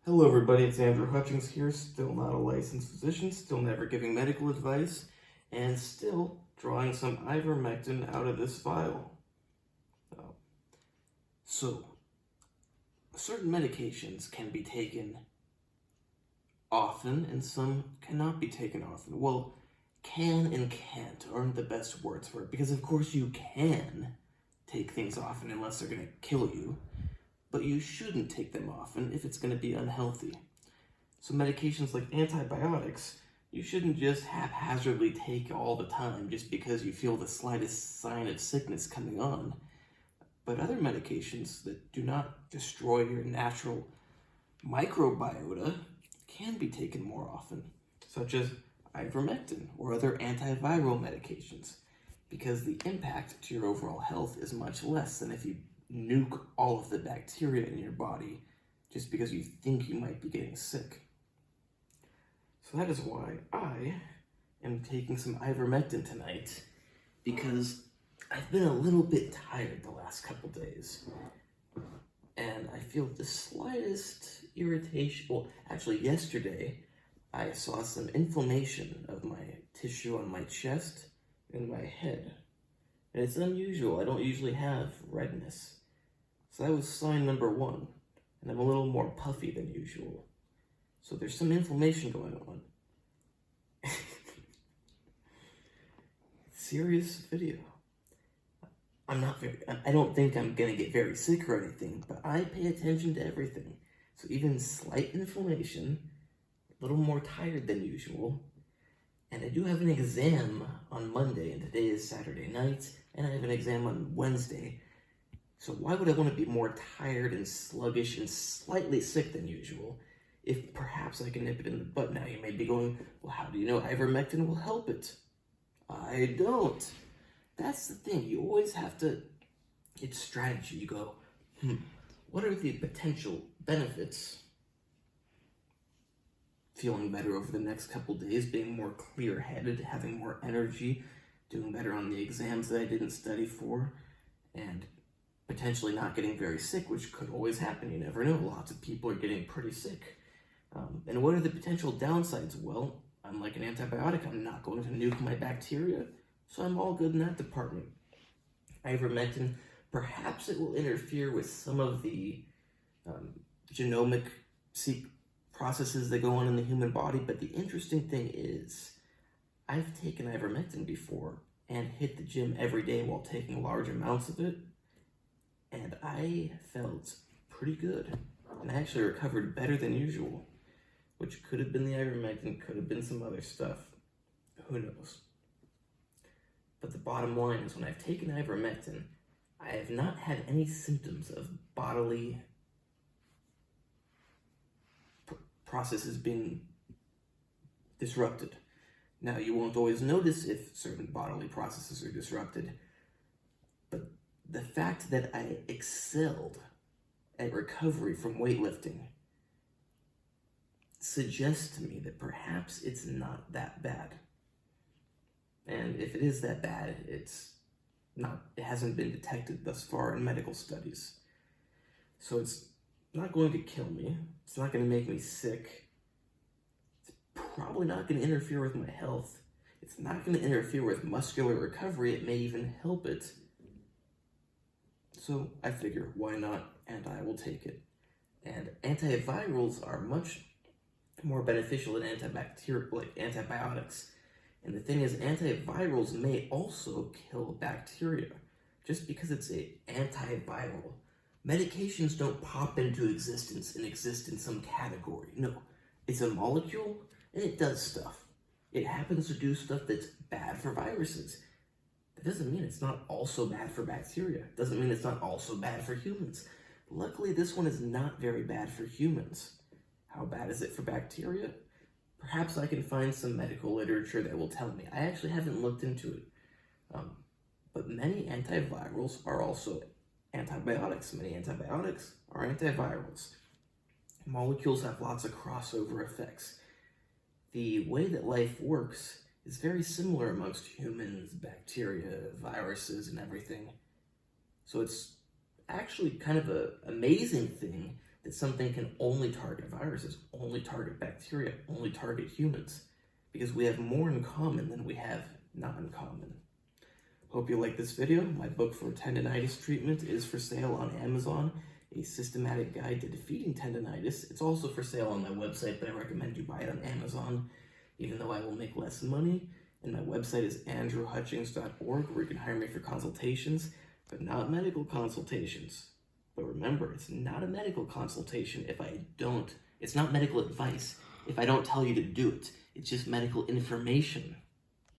Hello everybody, it's Andrew Hutchings here, still not a licensed physician, still never giving medical advice, and still drawing some ivermectin out of this vial. So, certain medications can be taken often and some cannot be taken often. Well, can and can't aren't the best words for it, because of course you can take things often unless they're going to kill you. But you shouldn't take them often if it's going to be unhealthy. So medications like antibiotics, you shouldn't just haphazardly take all the time just because you feel the slightest sign of sickness coming on. But other medications that do not destroy your natural microbiota can be taken more often, such as ivermectin or other antiviral medications, because the impact to your overall health is much less than if you nuke all of the bacteria in your body just because you think you might be getting sick. So that is why I am taking some ivermectin tonight, because I've been a little bit tired the last couple days and I feel the slightest irritation. Well, actually yesterday I saw some inflammation of my tissue on my chest and my head, and it's unusual. I don't usually have redness. So that was sign number one, and I'm a little more puffy than usual. So there's some inflammation going on. Serious video. I don't think I'm gonna get very sick or anything, but I pay attention to everything. So even slight inflammation, a little more tired than usual, and I do have an exam on Monday, and today is Saturday night, and I have an exam on Wednesday. So why would I want to be more tired and sluggish and slightly sick than usual if perhaps I can nip it in the bud? Now you may be going, well, how do you know ivermectin will help it? I don't. That's the thing. You always have to get strategy. You go, what are the potential benefits? Feeling better over the next couple days, being more clear-headed, having more energy, doing better on the exams that I didn't study for, and potentially not getting very sick, which could always happen. You never know. Lots of people are getting pretty sick. And what are the potential downsides? Well, unlike an antibiotic, I'm not going to nuke my bacteria, so I'm all good in that department. Ivermectin, perhaps it will interfere with some of the genomic processes that go on in the human body, but the interesting thing is, I've taken ivermectin before and hit the gym every day while taking large amounts of it, and I felt pretty good, and I actually recovered better than usual, which could have been the ivermectin, could have been some other stuff, who knows. But the bottom line is, when I've taken ivermectin, I have not had any symptoms of bodily processes being disrupted. Now, you won't always notice if certain bodily processes are disrupted, but the fact that I excelled at recovery from weightlifting suggests to me that perhaps it's not that bad. And if it is that bad, it hasn't been detected thus far in medical studies. So it's not going to kill me. It's not going to make me sick. It's probably not going to interfere with my health. It's not going to interfere with muscular recovery. It may even help it. So I figure, why not? And I will take it. And antivirals are much more beneficial than antibiotics. And the thing is, antivirals may also kill bacteria just because it's an antiviral. Medications don't pop into existence and exist in some category. No, it's a molecule and it does stuff. It happens to do stuff that's bad for viruses. That doesn't mean it's not also bad for bacteria. It doesn't mean it's not also bad for humans. Luckily, this one is not very bad for humans. How bad is it for bacteria? Perhaps I can find some medical literature that will tell me. I actually haven't looked into it. But many antivirals are also antibiotics. Many antibiotics are antivirals. Molecules have lots of crossover effects. The way that life works is very similar amongst humans, bacteria, viruses, and everything. So it's actually kind of an amazing thing that something can only target viruses, only target bacteria, only target humans, because we have more in common than we have not in common. Hope you like this video. My book for tendinitis treatment is for sale on Amazon, A Systematic Guide to Defeating Tendinitis. It's also for sale on my website, but I recommend you buy it on Amazon, even though I will make less money. And my website is andrewhutchings.org, where you can hire me for consultations, but not medical consultations. But remember, it's not a medical consultation if I don't, it's not medical advice if I don't tell you to do it. It's just medical information.